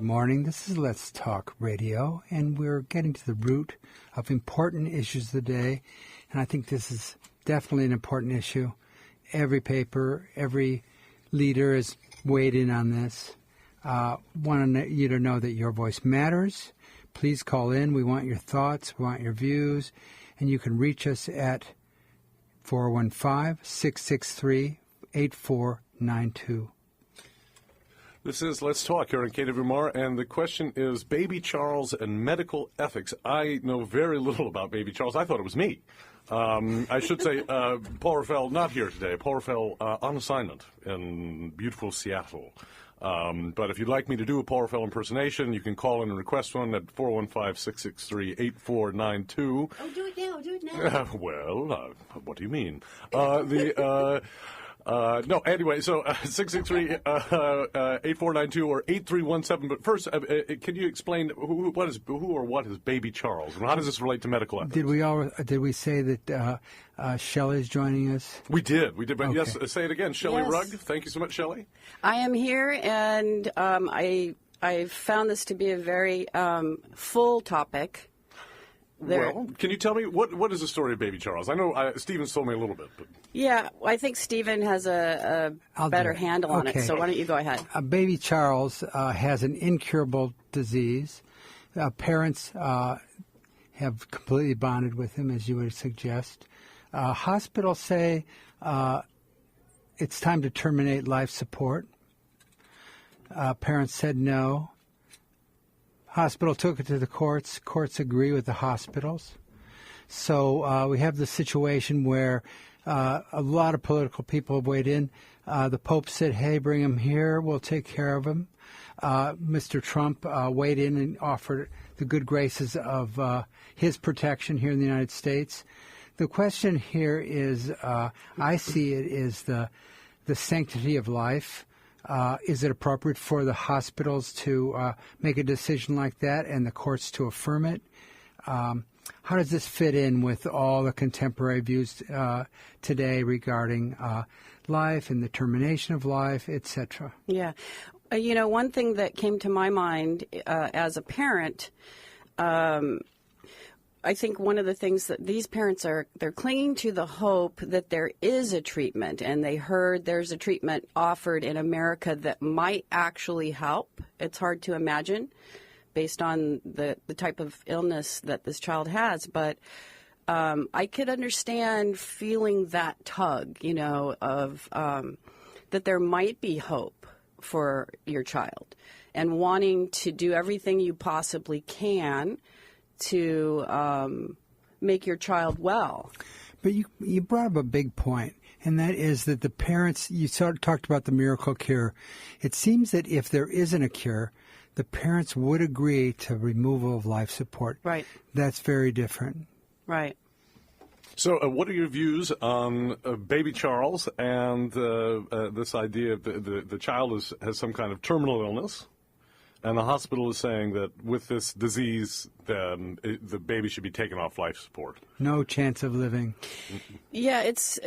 morning. This is Let's Talk Radio, and we're getting to the root of important issues of the day. And I think this is definitely an important issue. Every paper, every leader has weighed in on this. Want you to know that your voice matters. Please call in. We want your thoughts. We want your views. And you can reach us at 415-663-8492. This is Let's Talk here on KWMR, and the question is Baby Charles and medical ethics. I know very little about Baby Charles. I thought it was me. I should say Paul Raffel not here today. Paul Raffel on assignment in beautiful Seattle. But if you'd like me to do a Paul Raffel impersonation, you can call in and request one at 415-663-8492. Oh, do it now. Well, what do you mean? No, anyway, so 663-8492 or 8317. But first, can you explain who or what is Baby Charles, and how does this relate to medical ethics? Did we say that Shelley's joining us? We did. But Okay. yes, say it again. Shelley Yes. Rugg. Thank you so much, Shelley. I am here, and I found this to be a very full topic. Well, can you tell me what is the story of Baby Charles? I know Stephen's told me a little bit, but Yeah, I think Stephen has a better handle on it, so why don't you go ahead? Baby Charles has an incurable disease. Parents have completely bonded with him, as you would suggest. Hospitals say it's time to terminate life support. Parents said no. Hospital took it to the courts. Courts agree with the hospitals. So we have the situation where a lot of political people have weighed in. The Pope said, hey, bring him here. We'll take care of him. Mr. Trump weighed in and offered the good graces of his protection here in the United States. The question here is, I see it as the sanctity of life. Is it appropriate for the hospitals to make a decision like that and the courts to affirm it? How does this fit in with all the contemporary views today regarding life and the termination of life, etc.? Yeah. One thing that came to my mind as a parent, I think one of the things that these parents they're clinging to the hope that there is a treatment, and they heard there's a treatment offered in America that might actually help. It's hard to imagine based on the type of illness that this child has, but I could understand feeling that tug, of that there might be hope for your child and wanting to do everything you possibly can to make your child well. But you brought up a big point, and that is that the parents, you talked about the miracle cure. It seems that if there isn't a cure, the parents would agree to removal of life support. Right. That's very different. Right. So what are your views on Baby Charles and this idea that the child has some kind of terminal illness? And the hospital is saying that with this disease, then the baby should be taken off life support. No chance of living. Yeah, it's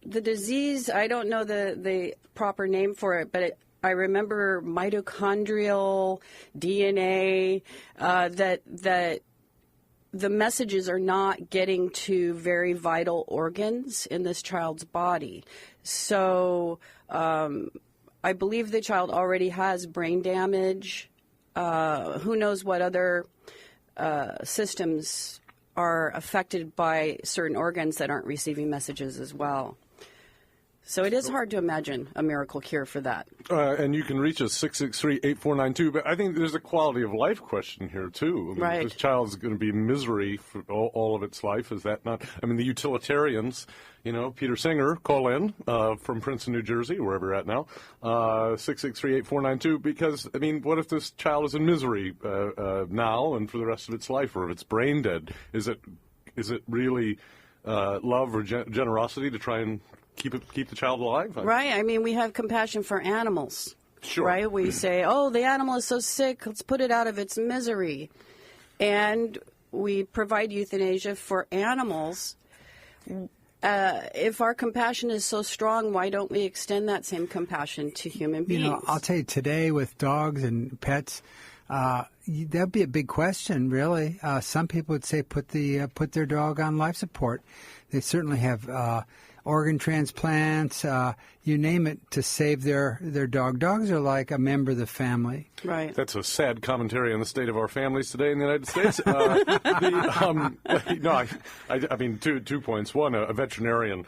the disease. I don't know the proper name for it, but I remember mitochondrial DNA, that the messages are not getting to very vital organs in this child's body. So I believe the child already has brain damage. Who knows what other systems are affected by certain organs that aren't receiving messages as well. So it is hard to imagine a miracle cure for that. And you can reach us 663-8492. But I think there's a quality of life question here, too. I mean, Right. This child is going to be in misery for all of its life. Is that not? I mean, the utilitarians, Peter Singer, call in from Princeton, New Jersey, wherever you're at now, 663-8492. Because, I mean, what if this child is in misery now and for the rest of its life, or if it's brain dead? Is it really love or generosity to try and keep the child alive? Right. I mean, we have compassion for animals. Sure. Right? We say, oh, the animal is so sick, let's put it out of its misery. And we provide euthanasia for animals if our compassion is so strong, why don't we extend that same compassion to human beings? You know, I'll tell you, today with dogs and pets, that'd be a big question, really. Some people would say put their dog on life support. They certainly have organ transplants, you name it, to save their dog. Dogs are like a member of the family. Right. That's a sad commentary on the state of our families today in the United States. I mean, two points. One, a veterinarian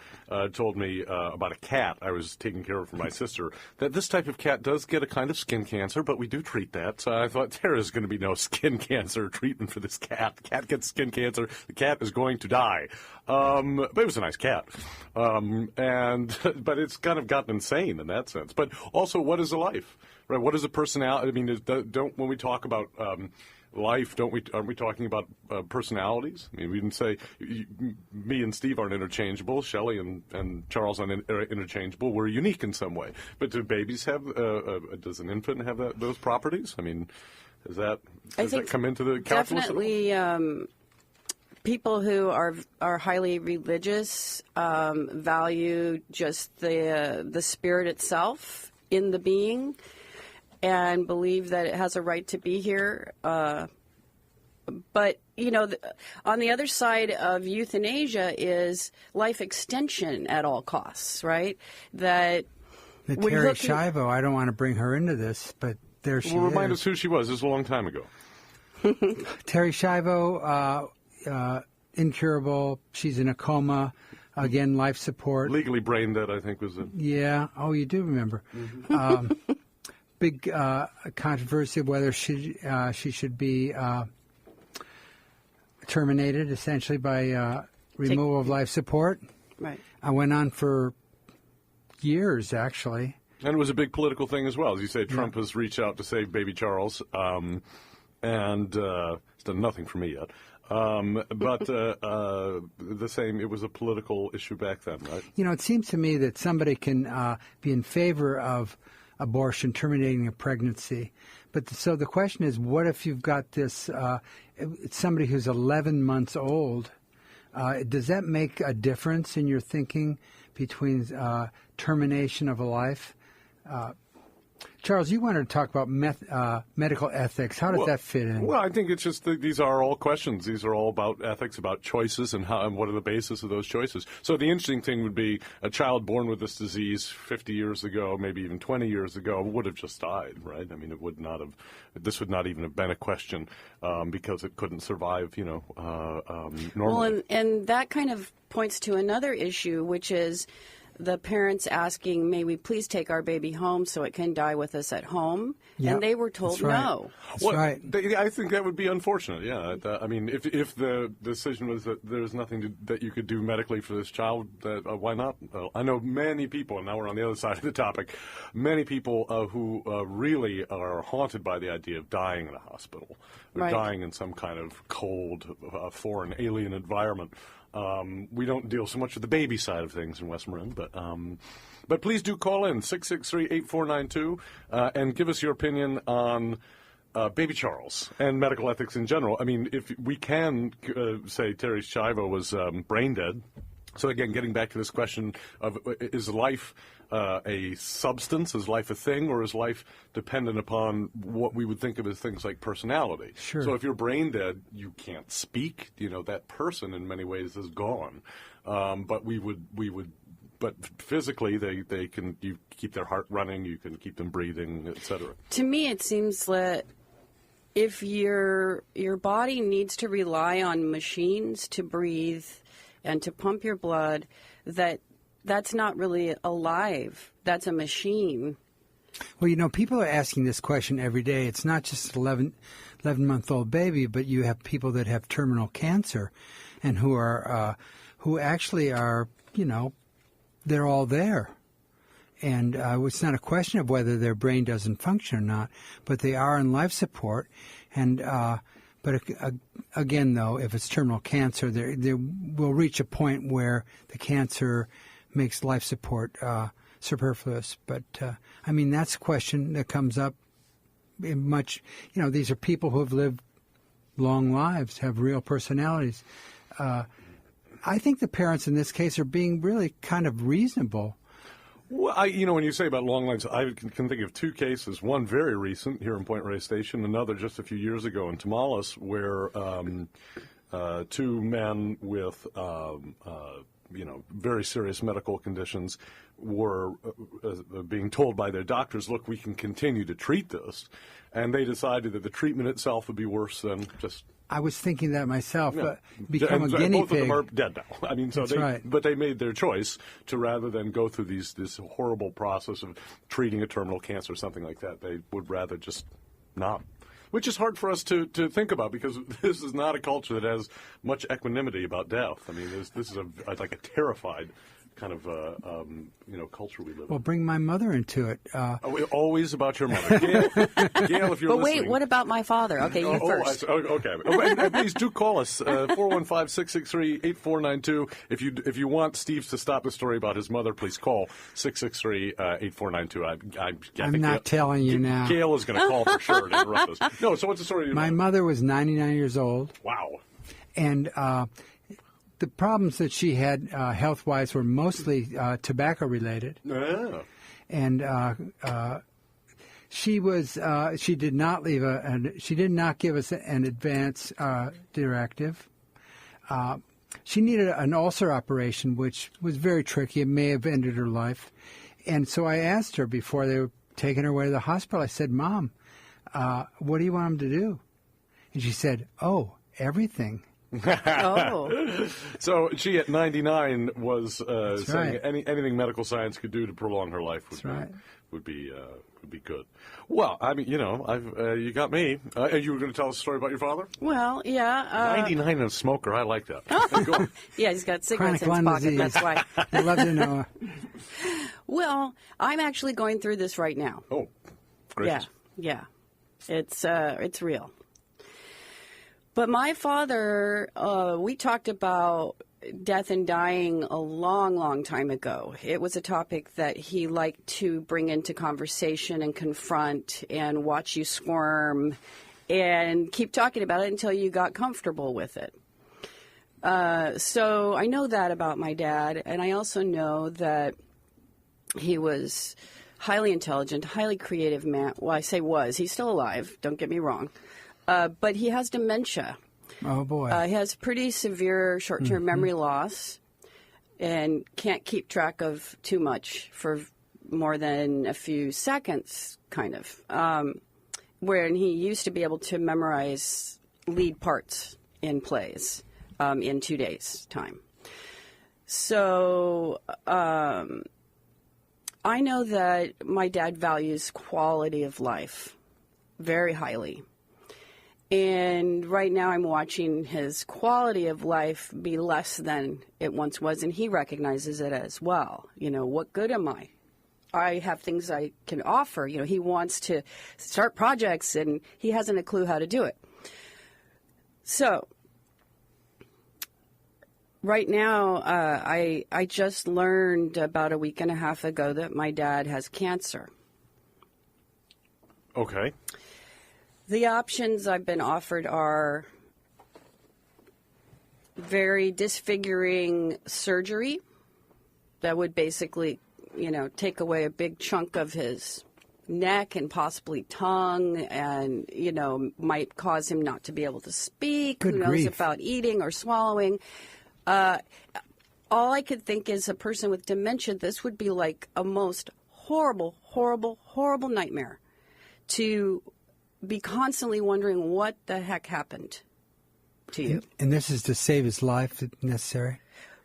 told me about a cat I was taking care of for my sister, that this type of cat does get a kind of skin cancer, but we do treat that. So I thought there is going to be no skin cancer treatment for this cat. The cat gets skin cancer. The cat is going to die. But it was a nice cat. But it's kind of gotten insane in that sense. But also, what is a life? Right? What is a personality? I mean, when we talk about life, aren't we talking about personalities? I mean, we didn't say me and Steve aren't interchangeable. Shelley and Charles aren't interchangeable. We're unique in some way. But do babies have? Does an infant have those properties? I mean, does that come into the calculus? Definitely. People who are highly religious value just the spirit itself in the being, and believe that it has a right to be here. But, you know, on the other side of euthanasia is life extension at all costs, right? That Terry Schiavo, I don't want to bring her into this, but there she is. Remind us who she was. This was a long time ago. Terry Schiavo, incurable. She's in a coma. Again, life support. Legally brain dead, I think, was it? Yeah. Oh, you do remember. Mm-hmm. Big controversy of whether she should be terminated, essentially, by removal of life support. Right. I went on for years, actually. And it was a big political thing as well. As you say, Trump has reached out to save baby Charles, and it's done nothing for me yet. But the same, it was a political issue back then, right? You know, it seems to me that somebody can be in favor of abortion, terminating a pregnancy. But so the question is, what if you've got this, somebody who's 11 months old? Does that make a difference in your thinking between termination of a life? Charles, you wanted to talk about medical ethics. How does that fit in? Well, I think it's just these are all questions. These are all about ethics, about choices, and what are the basis of those choices. So the interesting thing would be a child born with this disease 50 years ago, maybe even 20 years ago, would have just died, right? I mean, it would not have. This would not even have been a question because it couldn't survive, normally. Well, and that kind of points to another issue, which is the parents asking, may we please take our baby home so it can die with us at home? Yep. And they were told no. That's right. I think that would be unfortunate, yeah. I mean, if the decision was that there's nothing that you could do medically for this child, why not? I know many people, and now we're on the other side of the topic, many people who really are haunted by the idea of dying in a hospital, or dying in some kind of cold, foreign, alien environment. We don't deal so much with the baby side of things in West Marin, but please do call in 663-8492 and give us your opinion on baby Charles and medical ethics in general. I mean, if we can say Terry Schiavo was brain dead. So again, getting back to this question of is life a substance, is life a thing, or is life dependent upon what we would think of as things like personality? Sure. So if you're brain dead, you can't speak. That person in many ways is gone. But but physically you keep their heart running, you can keep them breathing, etc. To me, it seems that if your body needs to rely on machines to breathe and to pump your blood, that's not really alive. That's a machine. Well, people are asking this question every day. It's not just an 11-month-old baby, but you have people that have terminal cancer and who actually are, they're all there. And it's not a question of whether their brain doesn't function or not, but they are on life support. And but again, though, if it's terminal cancer, they will reach a point where the cancer makes life support superfluous. But, that's a question that comes up in much, these are people who have lived long lives, have real personalities. I think the parents in this case are being really kind of reasonable. Well, when you say about long legs, I can think of two cases. One very recent here in Point Reyes Station, another just a few years ago in Tamales, where two men with very serious medical conditions were being told by their doctors, look, we can continue to treat this. And they decided that the treatment itself would be worse than just... I was thinking that myself, Yeah. but become a guinea both pig. of them are dead now. I mean, so That's right. But they made their choice to, rather than go through this horrible process of treating a terminal cancer or something like that, they would rather just not. Which is hard for us to think about, because this is not a culture that has much equanimity about death. I mean, this is like a terrified kind of culture we live in. Well, bring my mother into it. Always about your mother. Gail, if you're But listening. wait, what about my father? Okay, you first. Okay. And please do call us, 415-663-8492. If you want Steve to stop the story about his mother, please call 663-8492. I'm not telling you now. Gail is going to call for sure to interrupt us. No, so what's the story of your My mother was 99 years old. Wow. And the problems that she had health-wise were mostly tobacco-related. Yeah. And she did not she did not give us an advance directive. She needed an ulcer operation, which was very tricky. It may have ended her life. And so I asked her before they were taking her away to the hospital, I said, Mom, what do you want them to do? And she said, oh, everything. Oh. So she at 99 was saying right. anything medical science could do to prolong her life would be good. Well, I mean, you got me. And you were going to tell us a story about your father? Well, yeah. 99 and a smoker. I like that. Go on. Yeah, he's got cigarettes Chronic in his lung pocket. disease. That's why. I'd love to know. Well, I'm actually going through this right now. Oh, gracious. Yeah. It's real. But my father, we talked about death and dying a long, long time ago. It was a topic that he liked to bring into conversation and confront and watch you squirm and keep talking about it until you got comfortable with it. So I know that about my dad, and I also know that he was highly intelligent, highly creative man. Well, I say was. He's still alive, don't get me wrong. But he has dementia. Oh, boy. He has pretty severe short-term memory loss and can't keep track of too much for more than a few seconds, kind of. Where he used to be able to memorize lead parts in plays in 2 days' time. So I know that my dad values quality of life very highly. And right now I'm watching his quality of life be less than it once was, and he recognizes it as well. What good am I? I have things I can offer. He wants to start projects, and he hasn't a clue how to do it. So right now I just learned about a week and a half ago that my dad has cancer. Okay. The options I've been offered are very disfiguring surgery that would basically, take away a big chunk of his neck and possibly tongue and, might cause him not to be able to speak. Good Who knows grief. about eating or swallowing. All I could think is a person with dementia, this would be like a most horrible, horrible, horrible nightmare to be constantly wondering what the heck happened to you. And this is to save his life if necessary?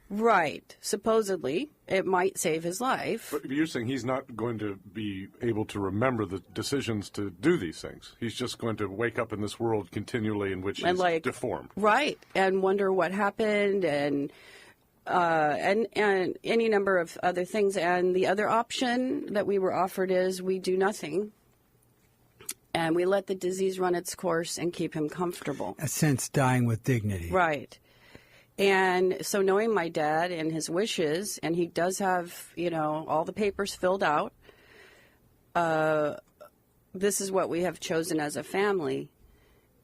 Right. Supposedly, it might save his life. But you're saying he's not going to be able to remember the decisions to do these things. He's just going to wake up in this world continually in which he's deformed. Right. And wonder what happened and any number of other things. And the other option that we were offered is we do nothing. And we let the disease run its course and keep him comfortable. A sense dying with dignity. Right. And so knowing my dad and his wishes, and he does have, all the papers filled out, this is what we have chosen as a family,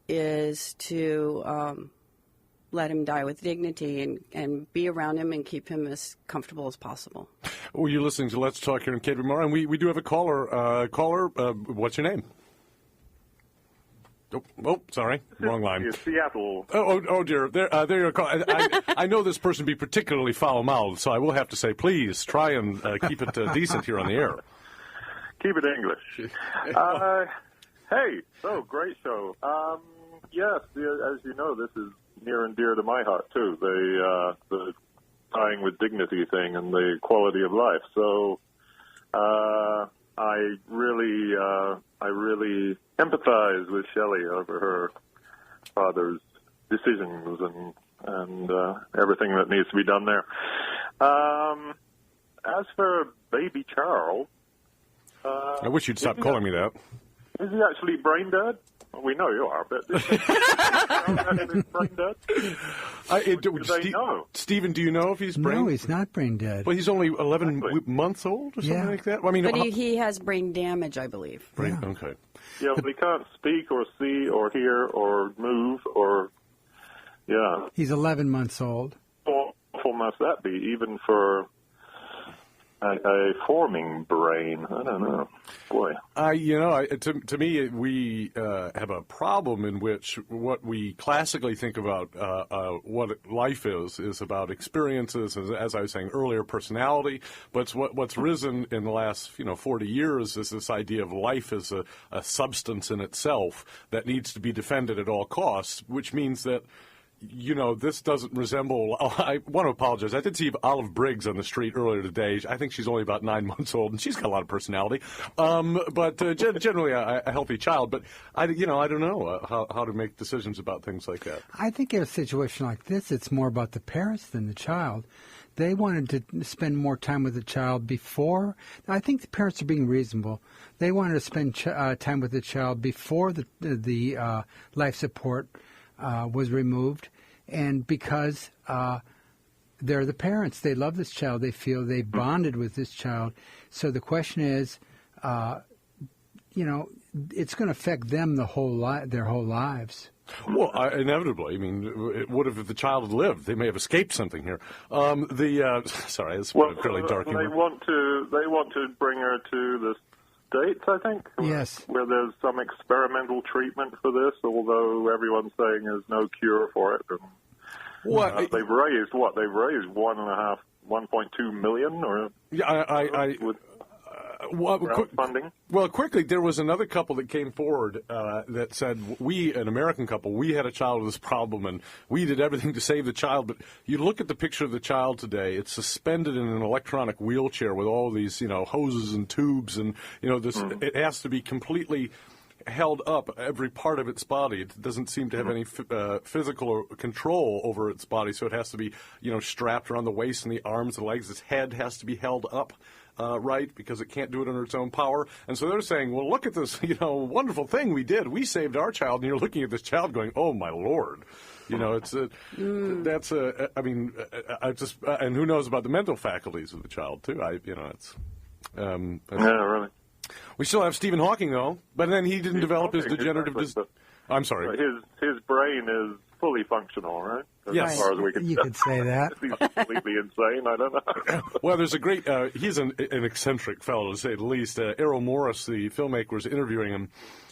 is to let him die with dignity and be around him and keep him as comfortable as possible. Well, you're listening to Let's Talk here in KWMR, and we do have a caller. What's your name? Oh, sorry, wrong line. Seattle. Oh, dear. There you're. I know this person be particularly foul-mouthed, so I will have to say, please try and keep it decent here on the air. Keep it English. Hey, great show. Yes, as you know, this is near and dear to my heart too. The dying with dignity thing and the quality of life. So, I really empathize with Shelley over her father's decisions and everything that needs to be done there. As for baby Charles, I wish you'd stop calling me that. Is he actually brain dead? Well, we know you are, but is he brain dead? Do they know? Stephen, do you know if he's brain? No, he's not brain dead. Well, he's only 11 months old or something like that? Well, I mean, but he has brain damage, I believe. Brain, yeah. Okay. Yeah, but he can't speak or see or hear or move or, yeah. He's 11 months old. How awful must that be, even for a forming brain? I don't know. Boy. To me, we have a problem in which what we classically think about what life is about experiences, as I was saying earlier, personality. But what's risen in the last 40 years is this idea of life as a substance in itself that needs to be defended at all costs, which means that this doesn't resemble. I want to apologize. I did see Olive Briggs on the street earlier today. I think she's only about 9 months old, and she's got a lot of personality. But generally a healthy child. But I don't know how to make decisions about things like that. I think in a situation like this, it's more about the parents than the child. They wanted to spend more time with the child before. I think the parents are being reasonable. They wanted to spend time with the child before the life support was removed, and because they're the parents, they love this child, they feel they bonded with this child. So the question is, it's going to affect them their whole lives. Well, inevitably. I mean, what if the child had lived? They may have escaped something here. Sorry, it's fairly dark humor. They want to bring her to the States, I think. Yes. Where there's some experimental treatment for this, although everyone's saying there's no cure for it. And, they've raised 1.2 million or funding. Well, quickly, there was another couple that came forward that said, an American couple, we had a child with this problem, and we did everything to save the child. But you look at the picture of the child today, it's suspended in an electronic wheelchair with all these, hoses and tubes, and, it has to be completely held up, every part of its body. It doesn't seem to have any physical control over its body, so it has to be, strapped around the waist and the arms and legs. Its head has to be held up. Right, because it can't do it under its own power. And so they're saying, well, look at this, wonderful thing we did. We saved our child. And you're looking at this child going, oh, my Lord. And who knows about the mental faculties of the child, too. Really. We still have Stephen Hawking, though, but then he didn't develop his degenerative disease. I'm sorry. His brain is fully functional, right? Yes. As far as we can You could say that. He's completely insane. I don't know. Well, there's a great, he's an eccentric fellow, to say the least. Errol Morris, the filmmaker, was interviewing him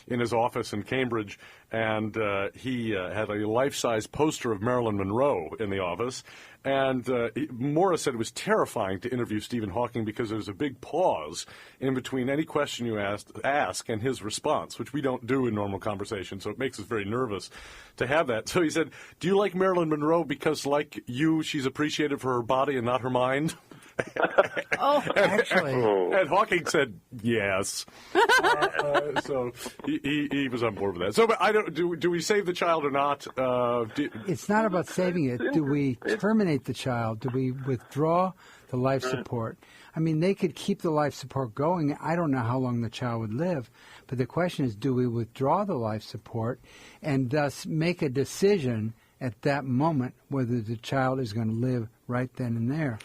in his office in Cambridge, and he had a life-size poster of Marilyn Monroe in the office. And Morris said it was terrifying to interview Stephen Hawking because there's a big pause in between any question you ask and his response, which we don't do in normal conversation, so it makes us very nervous to have that. So he said, do you like Marilyn Monroe because, like you, she's appreciated for her body and not her mind? Actually. And Hawking said yes. So he was on board with that. So, but do we save the child or not? It's not about saving it. Do we terminate the child? Do we withdraw the life support? I mean, they could keep the life support going. I don't know how long the child would live. But the question is, do we withdraw the life support and thus make a decision at that moment whether the child is going to live right then and there?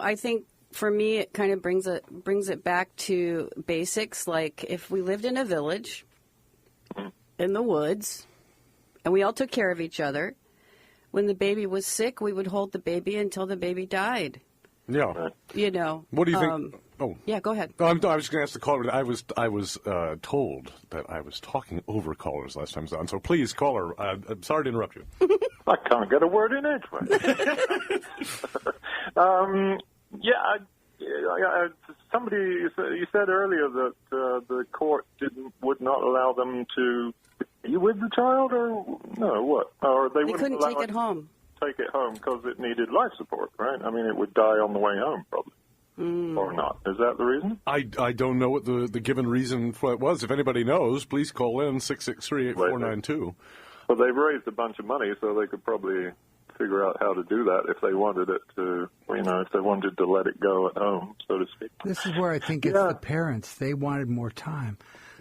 I think for me it kind of brings it back to basics. Like if we lived in a village in the woods and we all took care of each other, when the baby was sick, we would hold the baby until the baby died. Yeah. You know. What do you think? Yeah, go ahead. I was going to ask the caller. I was told that I was talking over callers last time I was on. So please, caller. I'm sorry to interrupt you. I can't get a word in edgewise. Somebody you said earlier that the court would not allow them to be with the child, or no, what? Or they couldn't take it home. Take it home because it needed life support, right? I mean, it would die on the way home, probably. Or not. Is that the reason? I don't know what the given reason for it was. If anybody knows, please call in 663-8492. Well, they've raised a bunch of money, so they could probably figure out how to do that if they wanted it to, if they wanted to let it go at home, so to speak. This is where I think it's the parents. They wanted more time.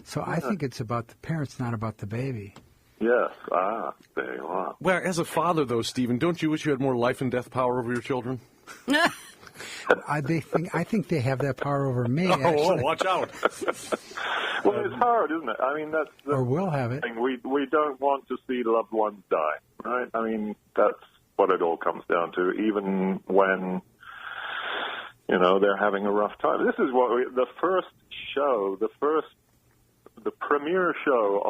So I think it's about the parents, not about the baby. Yes. There you are. Well, as a father, though, Stephen, don't you wish you had more life and death power over your children? I think they have that power over me. Oh, watch out! Well, it's hard, isn't it? I mean, that's or we'll have it. Thing. We don't want to see loved ones die, right? I mean, that's what it all comes down to. Even when they're having a rough time. This is what the premiere show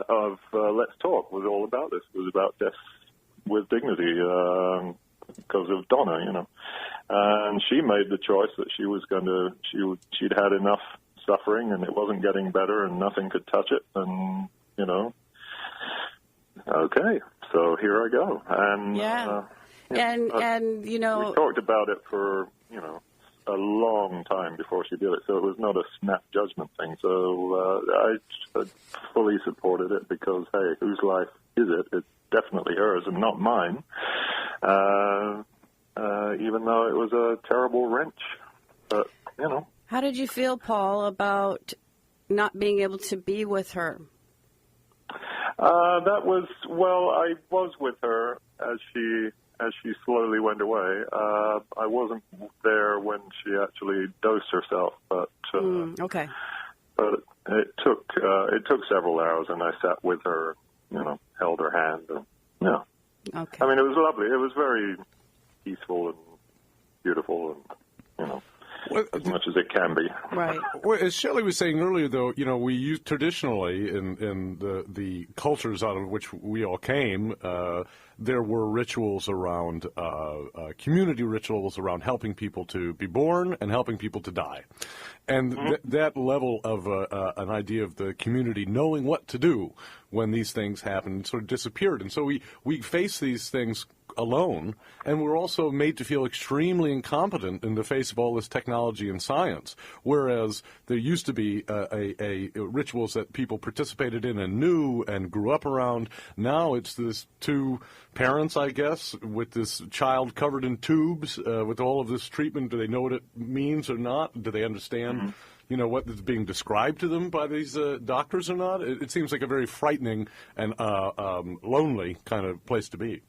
of Let's Talk was all about. This was about death with dignity because of Donna, and she made the choice that she'd had enough suffering and it wasn't getting better and nothing could touch it, and okay, so here I go, and we talked about it for a long time before she did it, so it was not a snap judgment thing. So I fully supported it because, hey, whose life is it? It's definitely hers and not mine, even though it was a terrible wrench. But, How did you feel, Paul, about not being able to be with her? I was with her as she slowly went away. I wasn't there when she actually dosed herself, but okay. But it took several hours, and I sat with her, held her hand, and Okay. I mean, it was lovely. It was very peaceful and beautiful, and as much as it can be. Right. Well, as Shelley was saying earlier, though, we use traditionally in the cultures out of which we all came, there were rituals around, community rituals around helping people to be born and helping people to die. And that level of an idea of the community knowing what to do when these things happen sort of disappeared. And so we face these things alone, and we're also made to feel extremely incompetent in the face of all this technology and science, whereas there used to be rituals that people participated in and knew and grew up around. Now it's this two parents, I guess, with this child covered in tubes, with all of this treatment. Do they know what it means or not? Do they understand what is being described to them by these doctors or not? It seems like a very frightening and lonely kind of place to be.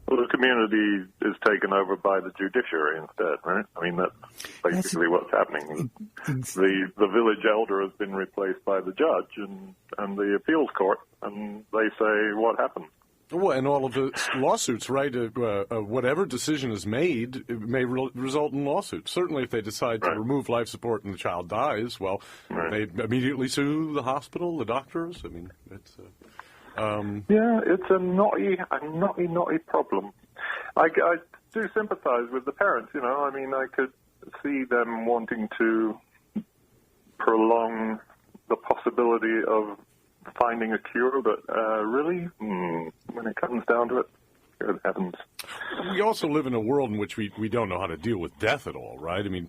Well, the community is taken over by the judiciary instead, right? I mean, that's basically what's happening. The village elder has been replaced by the judge and the appeals court, and they say what happened. Well, and all of the lawsuits, right? Whatever decision is made, it may result in lawsuits. Certainly, if they decide to remove life support and the child dies, well, they immediately sue the hospital, the doctors. I mean, it's... it's a naughty problem. I do sympathize with the parents, I mean, I could see them wanting to prolong the possibility of finding a cure, but really, when it comes down to it, good heavens. We also live in a world in which we don't know how to deal with death at all, right? I mean,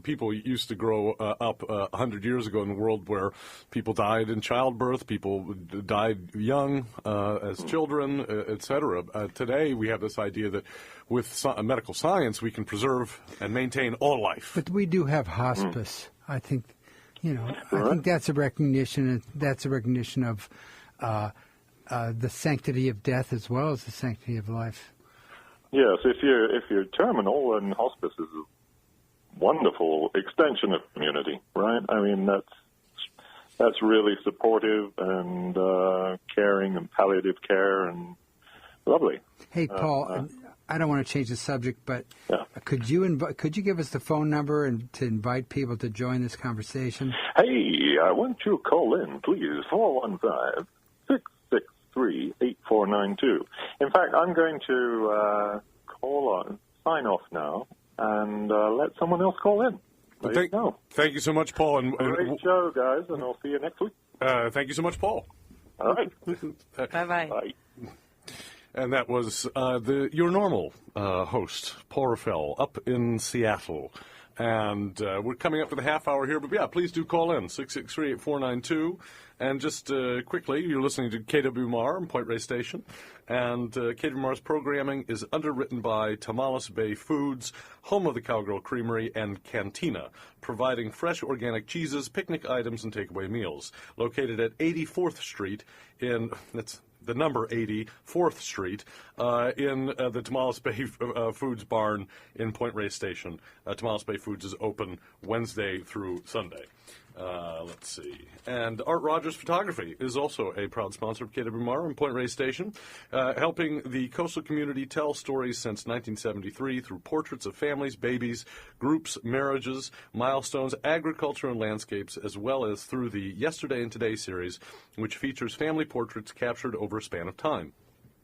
people used to grow up 100 years ago in a world where people died in childbirth, people died young as children, etc. Today, we have this idea that with medical science, we can preserve and maintain all life. But we do have hospice. I think, I think that's a recognition. That's a recognition of the sanctity of death as well as the sanctity of life. Yes, if you're terminal, and hospice is a wonderful extension of community, right? I mean, that's really supportive and caring and palliative care, and Lovely. Hey, Paul, I don't want to change the subject, but Yeah. could you give us the phone number and to invite people to join this conversation? Hey, I want you to call in, please, 415-663-8492. In fact, I'm going to sign off now, and let someone else call in. There you go. Thank you so much, Paul. And Great show, guys, and I'll see you next week. thank you so much, Paul. All right. Bye-bye. Bye. And that was your normal host, Paul Raffel, up in Seattle. And we're coming up to the half hour here, but yeah, please do call in, 663-8492. And just quickly, you're listening to KWMR and Point Reyes Station. And KWMR's programming is underwritten by Tamales Bay Foods, home of the Cowgirl Creamery, and Cantina, providing fresh organic cheeses, picnic items, and takeaway meals. Located at 84th Street that's the number 80, 4th Street, in the Tamales Bay Foods barn in Point Reyes Station. Tamales Bay Foods is open Wednesday through Sunday. Let's see. And Art Rogers Photography is also a proud sponsor of KWMR and Point Reyes Station, helping the coastal community tell stories since 1973 through portraits of families, babies, groups, marriages, milestones, agriculture, and landscapes, as well as through the Yesterday and Today series, which features family portraits captured over a span of time.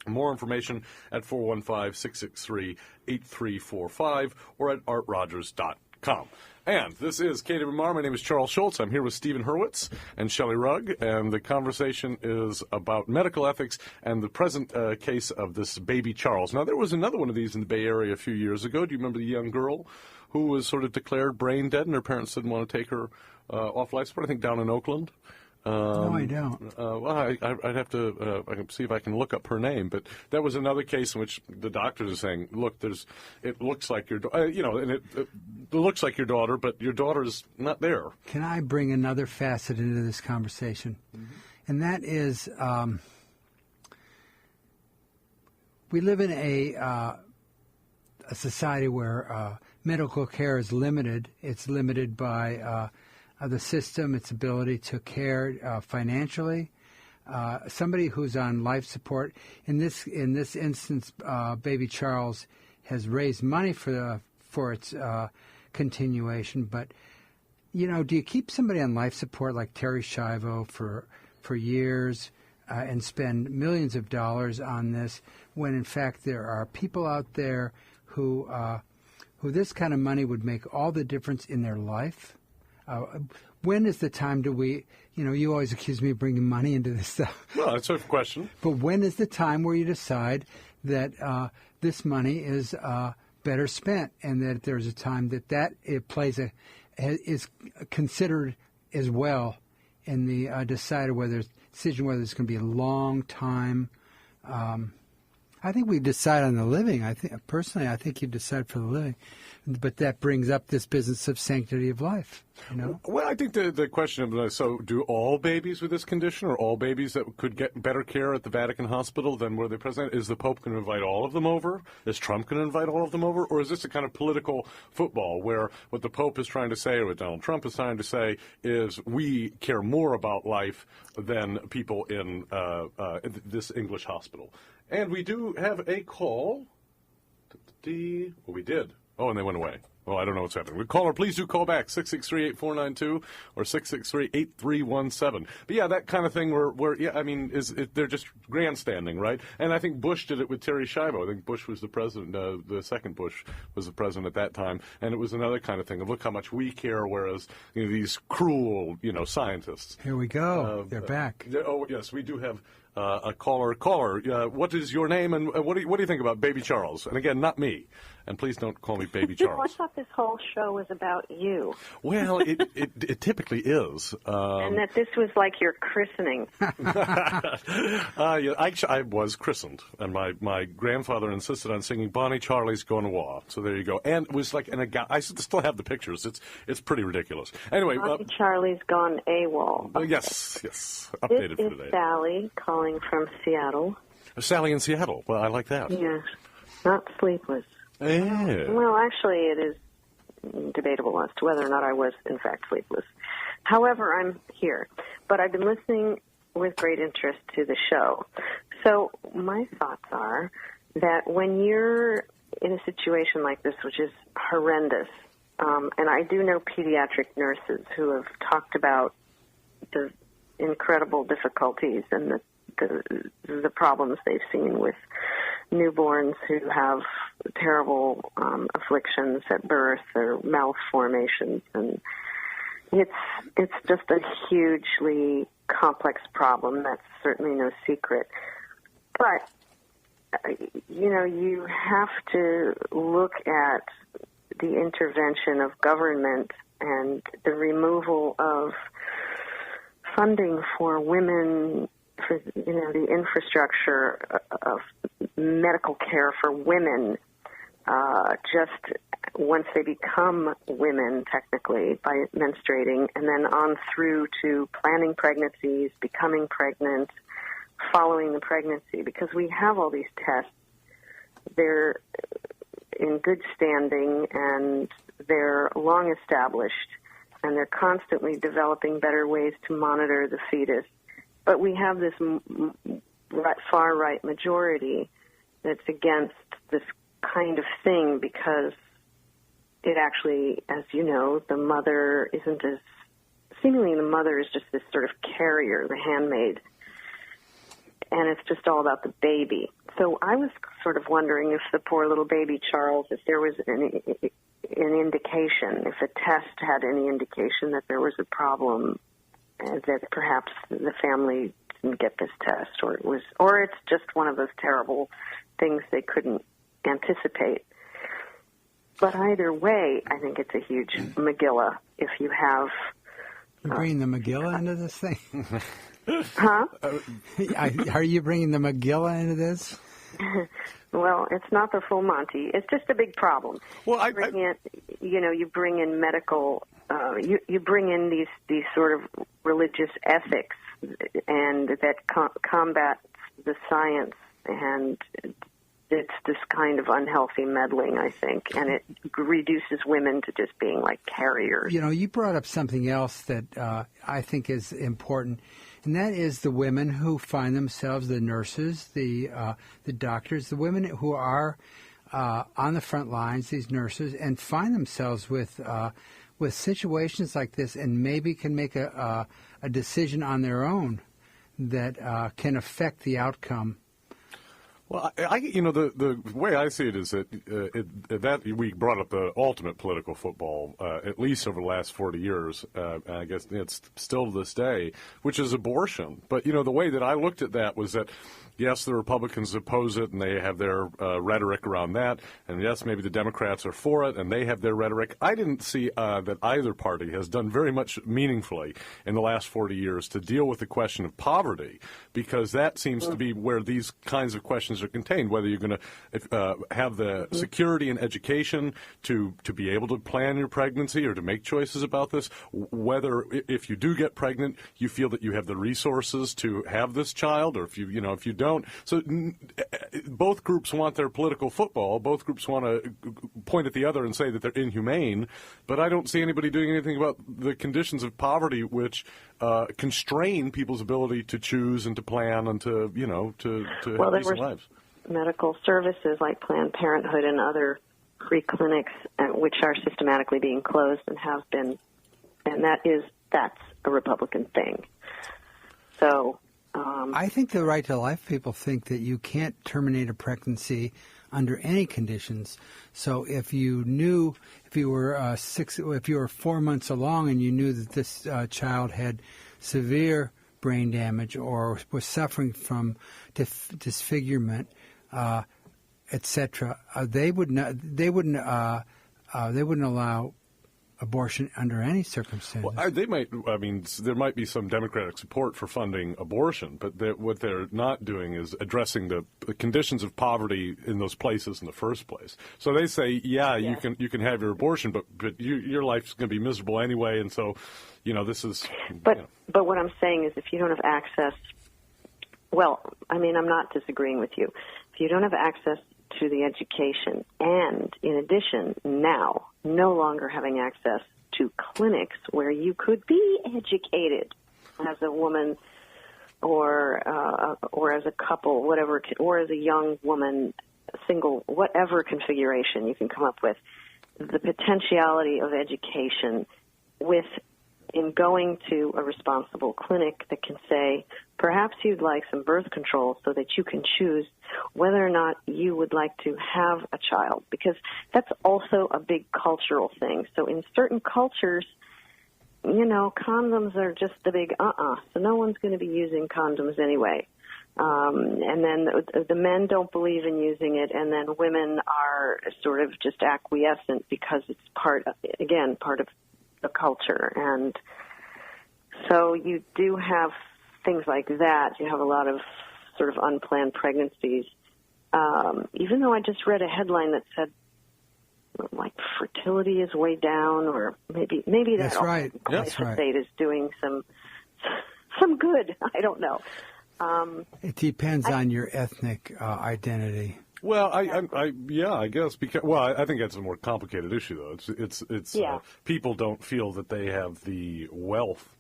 More information at 415-663-8345 or at artrogers.com. And this is KWMR. My name is Charles Schultz. I'm here with Stephen Hurwitz and Shelley Rugg, and the conversation is about medical ethics and the present case of this baby Charles. Now, there was another one of these in the Bay Area a few years ago. Do you remember the young girl who was sort of declared brain dead, and her parents didn't want to take her off life support, I think down in Oakland? No, I don't. Well, I'd have to I can see if I can look up her name, but that was another case in which the doctors are saying, "Look, it looks like your, and it looks like your daughter, but your daughter's not there." Can I bring another facet into this conversation? Mm-hmm. And that is, we live in a society where medical care is limited. It's limited by the system, its ability to care financially. Somebody who's on life support, in this instance, baby Charles has raised money for its continuation. But do you keep somebody on life support like Terry Schiavo for years and spend millions of dollars on this when in fact there are people out there who this kind of money would make all the difference in their life? When is the time do we, you always accuse me of bringing money into this stuff. Well, that's a question. But when is the time where you decide that this money is better spent, and that there's a time that it is considered as well in the decision whether it's going to be a long time. I think we decide on the living. I think you decide for the living. But that brings up this business of sanctity of life, Well, I think the question of, so do all babies with this condition, or all babies that could get better care at the Vatican Hospital than where they present? Is the Pope going to invite all of them over? Is Trump going to invite all of them over? Or is this a kind of political football where what the Pope is trying to say, or what Donald Trump is trying to say, is we care more about life than people in this English hospital? And we do have a call. Well, we did. Oh, and they went away. Oh, I don't know what's happening. Caller, please do call back, 663-8492 or 663-8317. But yeah, that kind of thing where they're just grandstanding, right? And I think Bush did it with Terry Schiavo. I think Bush was the president, the second Bush was the president at that time. And it was another kind of thing of look how much we care, whereas these cruel, scientists. Here we go. They're back. Oh, yes, we do have a caller. Caller, what is your name, and what do you think about baby Charles? And again, not me. And please don't call me baby Charles. I thought this whole show was about you. Well, it typically is. And that this was like your christening. Yeah, I was christened, and my grandfather insisted on singing Bonnie Charlie's Gone to War. So there you go. And it was like, I still have the pictures. It's pretty ridiculous. Anyway. Bonnie Charlie's Gone AWOL. Yes. Updated this for today. Is Sally calling from Seattle. Sally in Seattle. Well, I like that. Yes. Not sleepless. Yeah. Well, actually, it is debatable as to whether or not I was, in fact, sleepless. However, I'm here. But I've been listening with great interest to the show. So my thoughts are that when you're in a situation like this, which is horrendous, and I do know pediatric nurses who have talked about the incredible difficulties and the problems they've seen with newborns who have terrible afflictions at birth or malformations, and it's just a hugely complex problem. That's certainly no secret. But you have to look at the intervention of government and the removal of funding for women, for the infrastructure of medical care for women, just once they become women, technically, by menstruating, and then on through to planning pregnancies, becoming pregnant, following the pregnancy, because we have all these tests. They're in good standing, and they're long established, and they're constantly developing better ways to monitor the fetus. But we have this far-right majority that's against this kind of thing because it actually, as you know, the mother is just this sort of carrier, the handmaid, and it's just all about the baby. So I was sort of wondering if the poor little baby Charles, if there was an indication, if a test had any indication that there was a problem, that perhaps the family didn't get this test, or it's just one of those terrible things they couldn't anticipate. But either way, I think it's a huge Megillah if you have... You're bringing the Megillah into this thing? Huh? Are you bringing the Megillah into this? Well, it's not the full Monty. It's just a big problem. Well, you bring in medical... you bring in these sort of religious ethics, and that combats the science, and it's this kind of unhealthy meddling, I think, and it reduces women to just being like carriers. You brought up something else that I think is important, and that is the women who find themselves, the nurses, the doctors, the women who are on the front lines, these nurses, and find themselves with situations like this, and maybe can make a decision on their own that can affect the outcome. Well, the way I see it is that we brought up the ultimate political football, at least over the last 40 years, and I guess it's still to this day, which is abortion. But, the way that I looked at that was that, yes, the Republicans oppose it, and they have their rhetoric around that, and yes, maybe the Democrats are for it, and they have their rhetoric. I didn't see that either party has done very much meaningfully in the last 40 years to deal with the question of poverty, because that seems to be where these kinds of questions are contained, whether you're going to have the security and education to be able to plan your pregnancy or to make choices about this, whether if you do get pregnant, you feel that you have the resources to have this child, or if you don't. So both groups want their political football. Both groups want to point at the other and say that they're inhumane, but I don't see anybody doing anything about the conditions of poverty which constrain people's ability to choose and to plan and to have decent lives. Medical services like Planned Parenthood and other free clinics, which are systematically being closed and have been, and that's a Republican thing. So I think the Right to Life people think that you can't terminate a pregnancy under any conditions. So if you were 4 months along and you knew that this child had severe brain damage or was suffering from disfigurement, etc., they wouldn't allow abortion under any circumstances. Well, there might be some Democratic support for funding abortion, but what they're not doing is addressing the conditions of poverty in those places in the first place. So they say, you can have your abortion, but your life's going to be miserable anyway, and so, this is... But what I'm saying is if you don't have access... Well, I'm not disagreeing with you. If you don't have access to the education, and in addition, now no longer having access to clinics where you could be educated as a woman or as a couple, whatever, or as a young woman, single, whatever configuration you can come up with, the potentiality of education in going to a responsible clinic that can say, perhaps you'd like some birth control so that you can choose whether or not you would like to have a child, because that's also a big cultural thing. So in certain cultures, condoms are just the big so no one's going to be using condoms anyway. And then the men don't believe in using it, and then women are sort of just acquiescent because it's part of the culture. And so you do have things like that. You have a lot of sort of unplanned pregnancies. Even though I just read a headline that said, like, fertility is way down, or maybe That's right. State is doing some good. I don't know. It depends on your ethnic identity. Well, I guess I think that's a more complicated issue, though. It's people don't feel that they have the wealth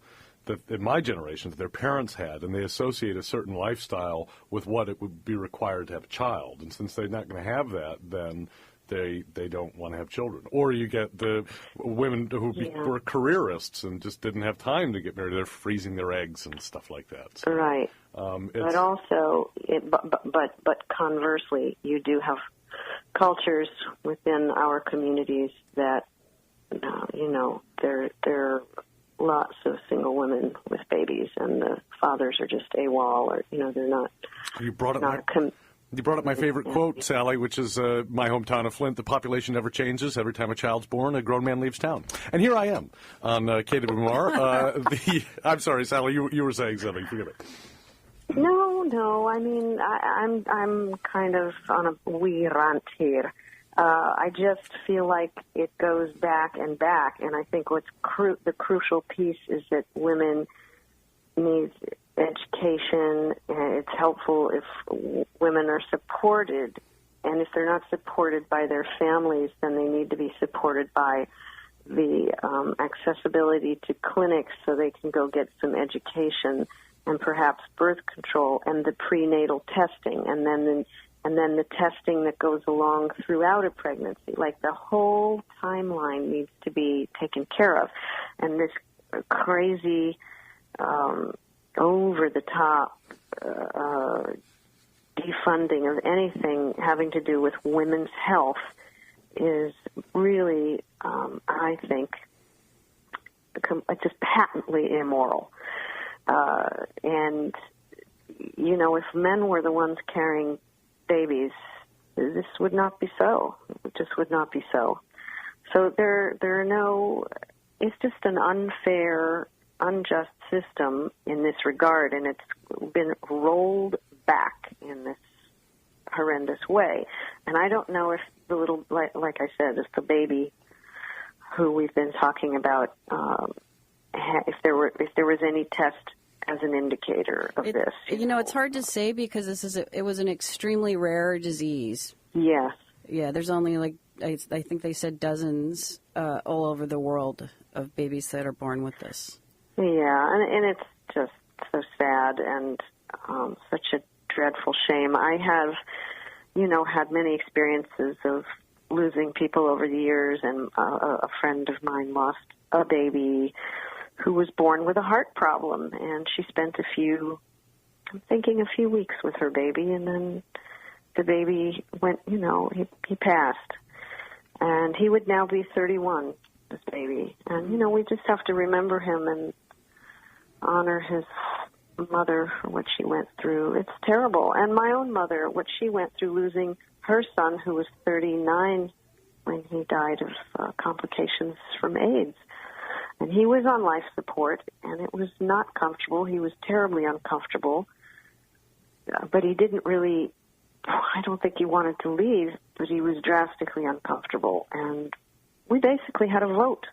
that in my generation that their parents had, and they associate a certain lifestyle with what it would be required to have a child. And since they're not going to have that, then they don't want to have children. Or you get the women who were careerists and just didn't have time to get married. They're freezing their eggs and stuff like that. So, right. But also, but conversely, you do have cultures within our communities that, there are lots of single women with babies, and the fathers are just AWOL, or they're not. You brought up my favorite quote, Sally, which is my hometown of Flint. The population never changes. Every time a child's born, a grown man leaves town. And here I am on KWMR. I'm sorry, Sally, you were saying something. Forgive it. No. I mean, I'm kind of on a wee rant here. I just feel like it goes back and back, and I think what's the crucial piece is that women need education, and it's helpful if women are supported, and if they're not supported by their families, then they need to be supported by the accessibility to clinics so they can go get some education and perhaps birth control and the prenatal testing, and then the testing that goes along throughout a pregnancy. Like, the whole timeline needs to be taken care of. And this crazy, over-the-top defunding of anything having to do with women's health is really, I think, just patently immoral. And, if men were the ones carrying babies, this would not be so. It just would not be so. So there are no, it's just an unfair, unjust system in this regard, and it's been rolled back in this horrendous way. And I don't know if the little, like I said, if the baby who we've been talking about, if there was any test as an indicator of this. It's hard to say because it was an extremely rare disease. Yes. Yeah, there's only I think they said dozens all over the world of babies that are born with this. Yeah, and it's just so sad and such a dreadful shame. I have, had many experiences of losing people over the years, and a friend of mine lost a baby who was born with a heart problem, and she spent a few weeks with her baby, and then the baby went, he passed. And he would now be 31, this baby. And, we just have to remember him and honor his mother for what she went through. It's terrible. And my own mother, what she went through losing her son, who was 39 when he died of complications from AIDS. And he was on life support, and it was not comfortable. He was terribly uncomfortable. But he didn't really, I don't think he wanted to leave, but he was drastically uncomfortable. And we basically had a vote.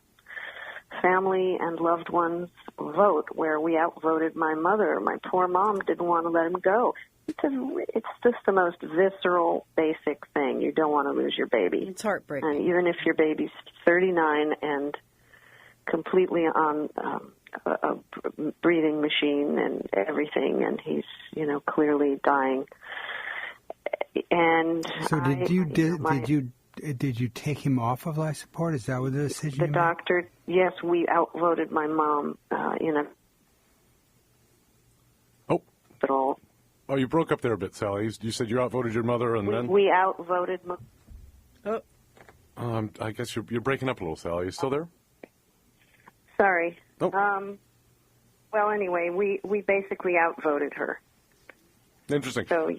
Family and loved ones vote, where we outvoted my mother. My poor mom didn't want to let him go. It's just the most visceral, basic thing. You don't want to lose your baby. It's heartbreaking. And even if your baby's 39 and completely a breathing machine and everything, and he's, clearly dying. And so did you take him off of life support? Is that what the decision the you doctor? Yes, we outvoted my mom in a hospital. Oh, you broke up there a bit, Sally. You said you outvoted your mother, and then we outvoted. I guess you're breaking up a little, Sally. You still there? Sorry. Oh. Well, anyway, we basically outvoted her. Interesting. So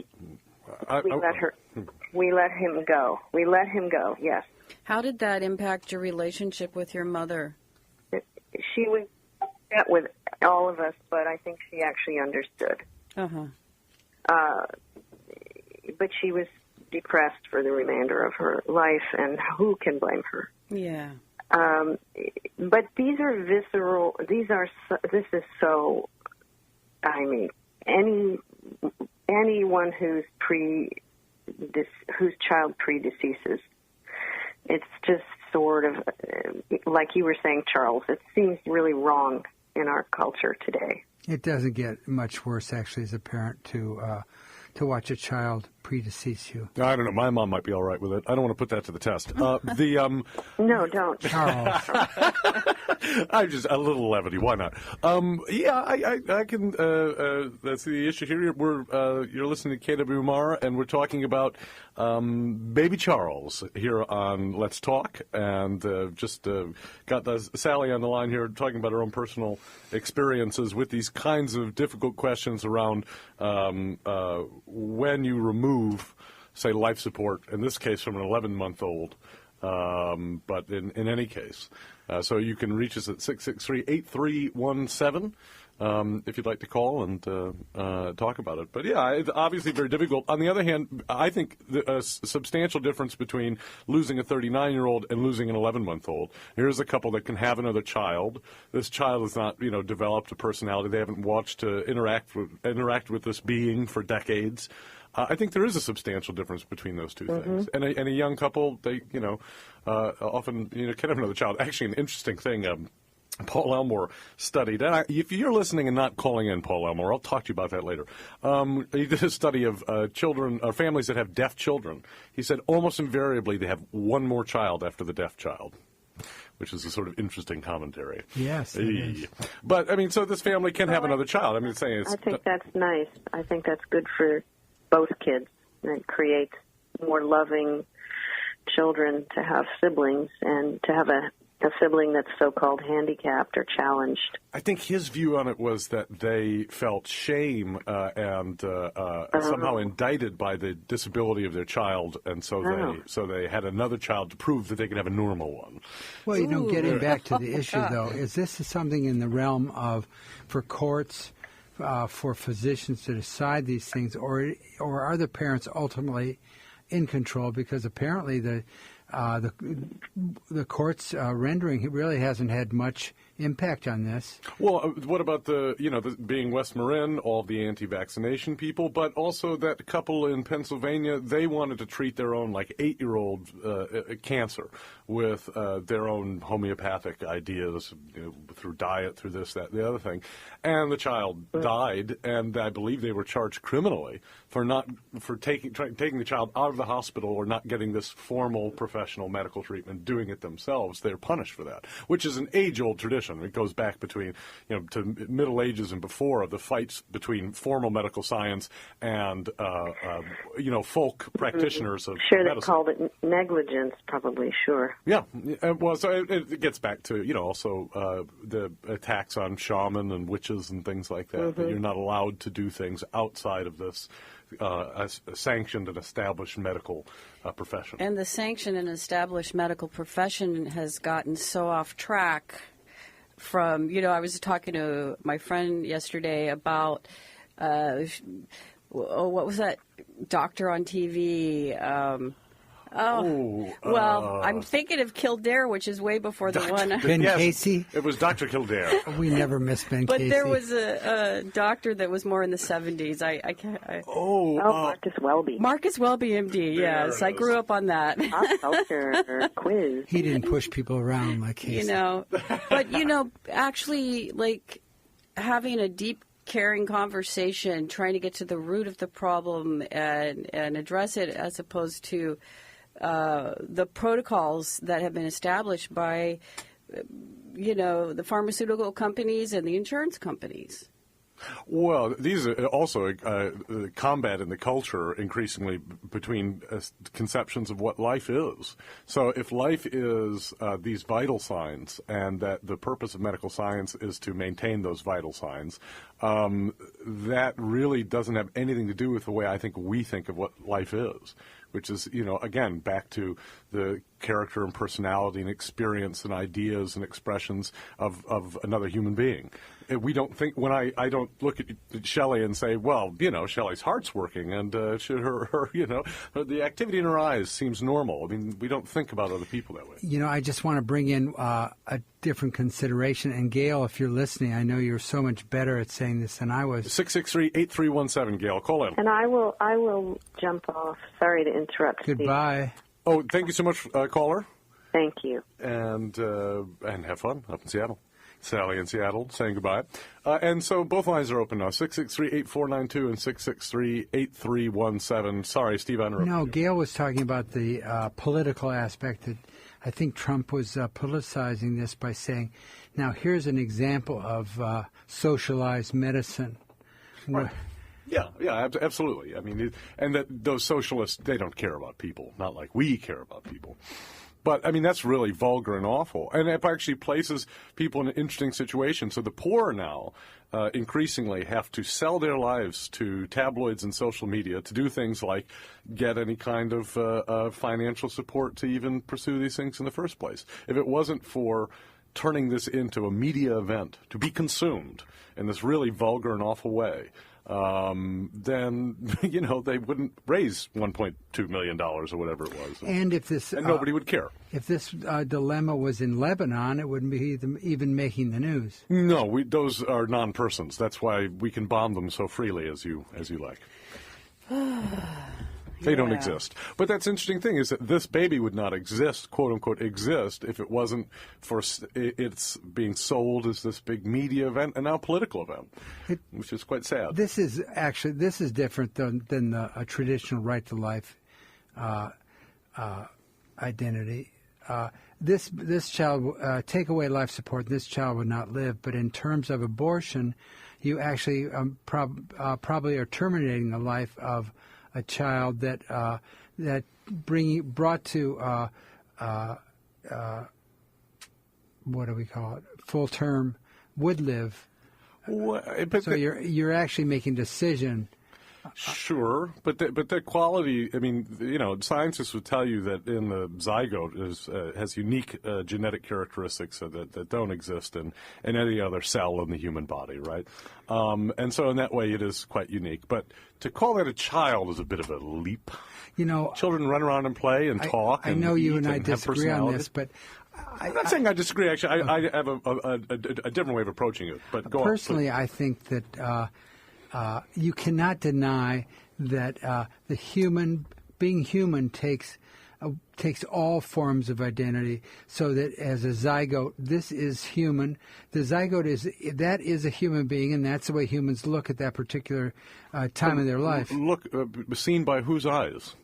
we let him go. We let him go. Yes. How did that impact your relationship with your mother? She was upset with all of us, but I think she actually understood. But she was depressed for the remainder of her life, and who can blame her? Yeah. But these are visceral. This is so. I mean, anyone whose child predeceases, it's just sort of like you were saying, Charles. It seems really wrong in our culture today. It doesn't get much worse, actually, as a parent to watch a child predecease you. I don't know. My mom might be all right with it. I don't want to put that to the test. No, don't. Charles. I'm just a little levity. Why not? I can. That's the issue here. You're listening to KWMR, and we're talking about baby Charles here on Let's Talk, and just got Sally on the line here talking about her own personal experiences with these kinds of difficult questions around when you remove, say, life support, in this case from an 11-month-old, but in any case. So you can reach us at 663-8317 if you'd like to call and talk about it. But, yeah, it's obviously very difficult. On the other hand, I think a substantial difference between losing a 39-year-old and losing an 11-month-old. Here's a couple that can have another child. This child has not, developed a personality. They haven't watched to interact with this being for decades. I think there is a substantial difference between those two things. And a young couple, they, often, can have another child. Actually, an interesting thing, Paul Elmore studied, and if you're listening and not calling in, Paul Elmore, I'll talk to you about that later. He did a study of families that have deaf children. He said almost invariably they have one more child after the deaf child, which is a sort of interesting commentary. Yes, it is. But, so this family can have another child. I think that's nice. I think that's good for both kids. It creates more loving children to have siblings and to have a sibling that's so-called handicapped or challenged. I think his view on it was that they felt shame and somehow indicted by the disability of their child, and so they had another child to prove that they could have a normal one. Well, getting back to the issue, though, is this something in the realm of, for courts, for physicians to decide these things, or are the parents ultimately in control? Because apparently the court's rendering really hasn't had much impact on this. Well, what about the being West Marin, all the anti-vaccination people, but also that couple in Pennsylvania, they wanted to treat their own 8-year-old cancer with their own homeopathic ideas through diet, through this, that, the other thing, and the child died, and I believe they were charged criminally for taking the child out of the hospital or not getting this formal professional medical treatment, doing it themselves. They're punished for that, which is an age-old tradition. It goes back between, to Middle Ages and before, of the fights between formal medical science and, folk practitioners of medicine. They called it negligence, probably, sure. Yeah. Well, so it gets back to, also the attacks on shaman and witches and things like that, that you're not allowed to do things outside of this a sanctioned and established medical profession. And the sanctioned and established medical profession has gotten so off track from, I was talking to my friend yesterday about, what was that doctor on TV? Well, I'm thinking of Kildare, which is way before the one. Ben Casey? It was Dr. Kildare. We never miss Ben But Casey. there was a doctor that was more in the 70s. Marcus Welby. Marcus Welby, MD, yes. I grew up on that. Pop culture quiz. He didn't push people around like Casey. But, actually, like, having a deep, caring conversation, trying to get to the root of the problem and address it, as opposed to the protocols that have been established by, the pharmaceutical companies and the insurance companies. Well, these are also combat in the culture increasingly between conceptions of what life is. So if life is these vital signs, and that the purpose of medical science is to maintain those vital signs, that really doesn't have anything to do with the way I think we think of what life is, which is, again, back to the character and personality and experience and ideas and expressions of another human being. We don't think, when I don't look at Shelley and say, well, Shelley's heart's working and the activity in her eyes seems normal. I mean, we don't think about other people that way. I just want to bring in a different consideration. And Gail, if you're listening, I know you're so much better at saying this than I was. 663-8317, Gail. Call in. And I will jump off. Sorry to interrupt. Goodbye. Steve. Oh, thank you so much, caller. Thank you. And have fun up in Seattle. Sally in Seattle saying goodbye. And so both lines are open now, 663-8492 and 663-8317. Sorry, Steve, I interrupted No, you. Gail was talking about the political aspect. That I think Trump was politicizing this by saying, now here's an example of socialized medicine. Right. Yeah, absolutely. I mean, and that those socialists, they don't care about people, not like we care about people. But, I mean, that's really vulgar and awful. And it actually places people in an interesting situation. So the poor now increasingly have to sell their lives to tabloids and social media to do things like get any kind of financial support to even pursue these things in the first place. If it wasn't for turning this into a media event to be consumed in this really vulgar and awful way, then, they wouldn't raise $1.2 million or whatever it was. And if this, and nobody would care. If this dilemma was in Lebanon, it wouldn't be even making the news. No, those are non-persons. That's why we can bomb them so freely as you like. They don't exist. But that's the interesting thing is that this baby would not exist, quote unquote, exist, if it wasn't for it's being sold as this big media event and now political event, which is quite sad. This is different than a traditional right to life identity. This child, take away life support, this child would not live. But in terms of abortion, you actually probably are terminating the life of a child that brought to what do we call it? Full term would live. So you're actually making a decision. Sure, but the quality. I mean, scientists would tell you that in the zygote has unique genetic characteristics that don't exist in any other cell in the human body, right? And so in that way, it is quite unique. But to call that a child is a bit of a leap. Children run around and play and talk. I know you and I disagree on this, but I'm not saying I disagree. Actually, I have a different way of approaching it. But go personally, on, I think that. You cannot deny that being human takes all forms of identity. So that as a zygote, this is human. The zygote is a human being, and that's the way humans look at that particular time of their life. Look, seen by whose eyes?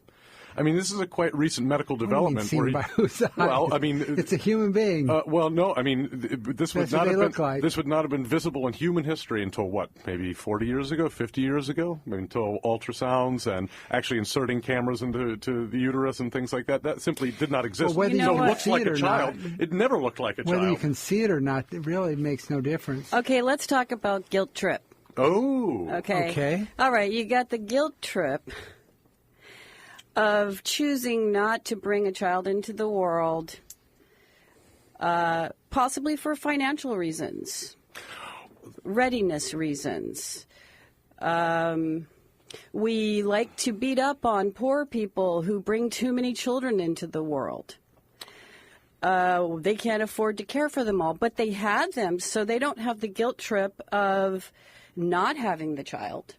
I mean, this is a quite recent medical development. By whose eyes? Well, I mean, it's a human being. Well, no, I mean, this would not have been this would not have been visible in human history until what, maybe 40 years ago, 50 years ago, until ultrasounds and actually inserting cameras into the uterus and things like that. That simply did not exist. Well, so it looks like a child. It never looked like a child. Whether you can see it or not, it really makes no difference. Okay, let's talk about guilt trip. Oh. Okay. All right, you got the guilt trip of choosing not to bring a child into the world, possibly for financial reasons, readiness reasons, We like to beat up on poor people who bring too many children into the world. They can't afford to care for them all, but they had them, so they don't have the guilt trip of not having the child.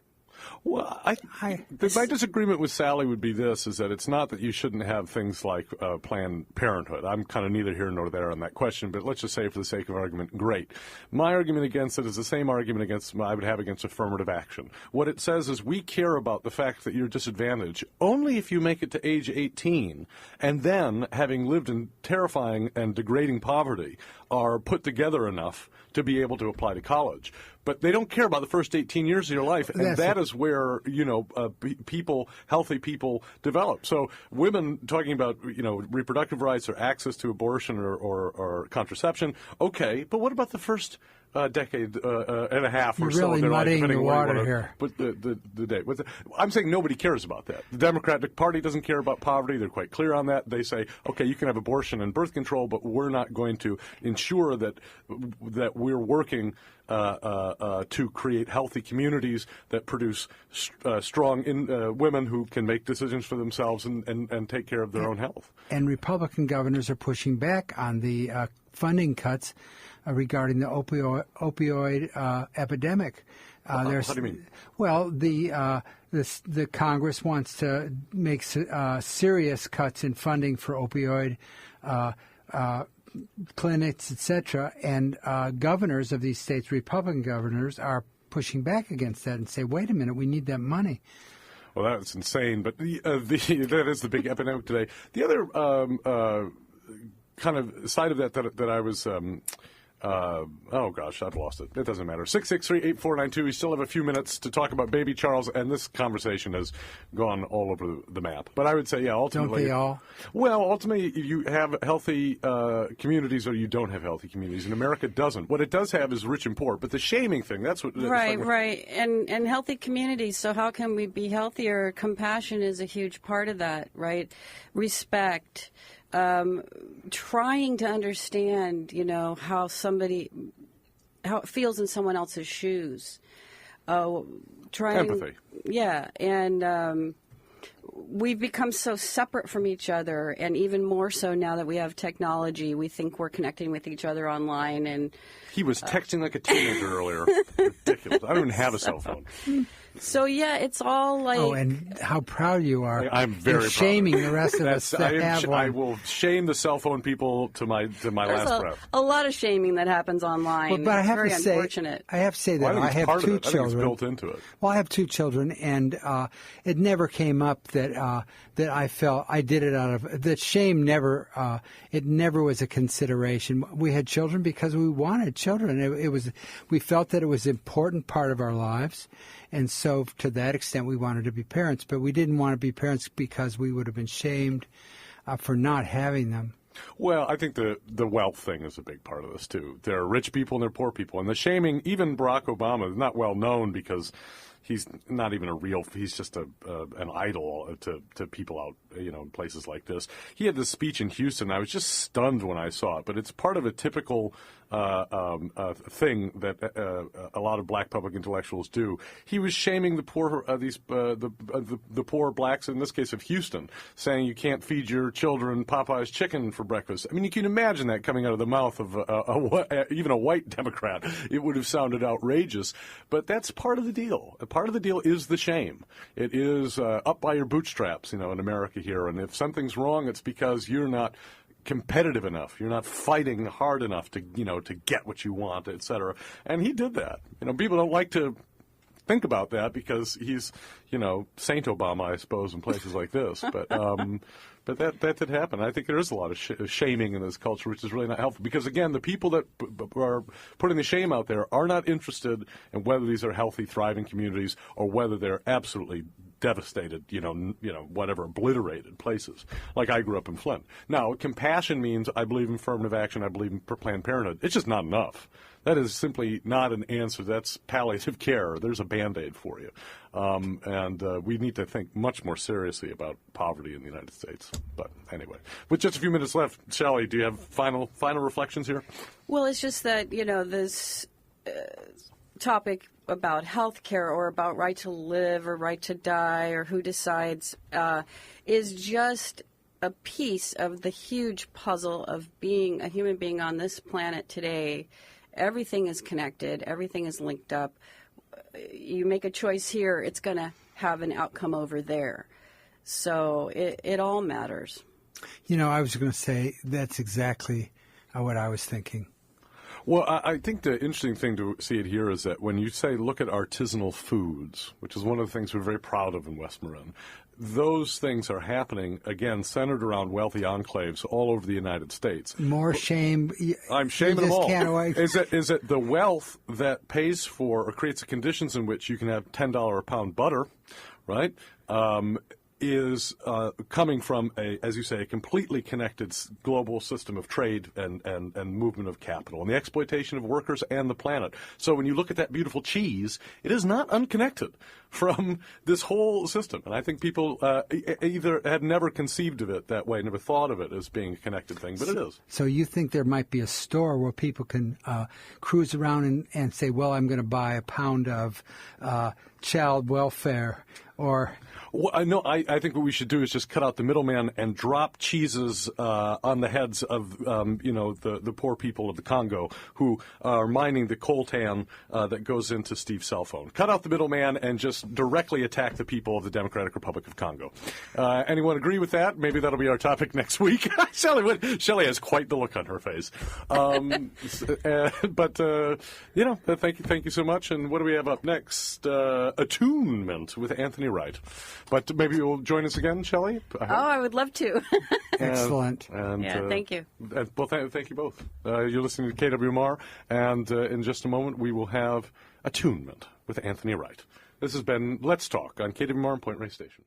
Well, my disagreement with Sally would be this, is that it's not that you shouldn't have things like Planned Parenthood. I'm kind of neither here nor there on that question, but let's just say for the sake of argument, great. My argument against it is the same argument I would have against affirmative action. What it says is we care about the fact that you're disadvantaged only if you make it to age 18, and then, having lived in terrifying and degrading poverty, are put together enough to be able to apply to college. But they don't care about the first 18 years of your life, and that is where, healthy people develop. So women talking about, reproductive rights or access to abortion or contraception, okay, but what about the first decade and a half or so of their life, depending on where you want to put the date. I'm saying nobody cares about that. The Democratic Party doesn't care about poverty. They're quite clear on that. They say, okay, you can have abortion and birth control, but we're not going to ensure that we're working to create healthy communities that produce strong women who can make decisions for themselves and take care of their own health. And Republican governors are pushing back on the funding cuts regarding the opioid epidemic. How do you mean? Well, the Congress wants to make serious cuts in funding for opioid clinics, etc., and governors of these states, Republican governors, are pushing back against that and say, wait a minute, we need that money. Well, that's insane, but that is the big epidemic today. The other kind of side of that I was... oh gosh, I've lost it. It doesn't matter. 663-8492. We still have a few minutes to talk about baby Charles, and this conversation has gone all over the map. But I would say, yeah, ultimately... Don't they all? Well, ultimately, you have healthy communities or you don't have healthy communities, and America doesn't. What it does have is rich and poor, but the shaming thing, that's what... Right. And healthy communities, so how can we be healthier? Compassion is a huge part of that, right? Respect. Trying to understand, how it feels in someone else's shoes. Empathy. Yeah, and we've become so separate from each other, and even more so now that we have technology. We think we're connecting with each other online, and he was texting like a teenager earlier. Ridiculous. I don't even have a cell phone. So, yeah, it's all like... Oh, and how proud you are. I'm very proud. Shaming the rest of us that have one. I will shame the cell phone people to my last breath. A lot of shaming that happens online. Well, but I have very to say, unfortunate. I have to say that I have two children. I think it's built into it. Well, I have two children, and it never came up that I felt I did it out of... That shame never... it never was a consideration. We had children because we wanted children. We felt that it was an important part of our lives. And so to that extent, we wanted to be parents, but we didn't want to be parents because we would have been shamed for not having them. Well, I think the wealth thing is a big part of this, too. There are rich people and there are poor people. And the shaming, even Barack Obama is not well known because he's not even he's just an idol to people out, in places like this. He had this speech in Houston. I was just stunned when I saw it, but it's part of a typical thing that a lot of black public intellectuals do. He was shaming the poor, the poor blacks, in this case of Houston, saying you can't feed your children Popeye's chicken for breakfast. I mean, you can imagine that coming out of the mouth of even a white Democrat. It would have sounded outrageous, but that's part of the deal. Part of the deal is the shame. It is up by your bootstraps, in America here, and if something's wrong, it's because you're not competitive enough. You're not fighting hard enough to get what you want, et cetera. And he did that. People don't like to think about that because he's, Saint Obama, I suppose, in places like this. But that did happen. I think there is a lot of shaming in this culture, which is really not helpful. Because, again, the people that are putting the shame out there are not interested in whether these are healthy, thriving communities or whether they're absolutely devastated, whatever, obliterated places. Like I grew up in Flint. Now, compassion means I believe in affirmative action, I believe in Planned Parenthood. It's just not enough. That is simply not an answer. That's palliative care. There's a Band-Aid for you. And we need to think much more seriously about poverty in the United States. But anyway, with just a few minutes left, Shelley, do you have final reflections here? Well, it's just that, this topic about health care or about right to live or right to die or who decides is just a piece of the huge puzzle of being a human being on this planet today. Everything is connected. Everything is linked up. You make a choice here, it's going to have an outcome over there. So it all matters. I was going to say that's exactly what I was thinking. Well, I think the interesting thing to see it here is that when you say look at artisanal foods, which is one of the things we're very proud of in West Marin, those things are happening, again, centered around wealthy enclaves all over the United States. More shame. I'm shaming them all. Can't Is it the wealth that pays for or creates the conditions in which you can have $10 a pound butter, right? Is coming from as you say, a completely connected global system of trade and movement of capital and the exploitation of workers and the planet. So when you look at that beautiful cheese, it is not unconnected from this whole system. And I think people either had never conceived of it that way, never thought of it as being a connected thing, but it is. So you think there might be a store where people can cruise around and say, well, I'm going to buy a pound of child welfare or... Well, no, I think what we should do is just cut out the middleman and drop cheeses on the heads of, the poor people of the Congo who are mining the coltan that goes into Steve's cell phone. Cut out the middleman and just directly attack the people of the Democratic Republic of Congo. Anyone agree with that? Maybe that'll be our topic next week. Shelley has quite the look on her face. Thank you so much. And what do we have up next? Attunement with Anthony Wright. But maybe you'll join us again, Shelley? I would love to. Excellent. Thank you. Thank you both. You're listening to KWMR, and in just a moment we will have Attunement with Anthony Wright. This has been Let's Talk on KWMR and Point Reyes Station.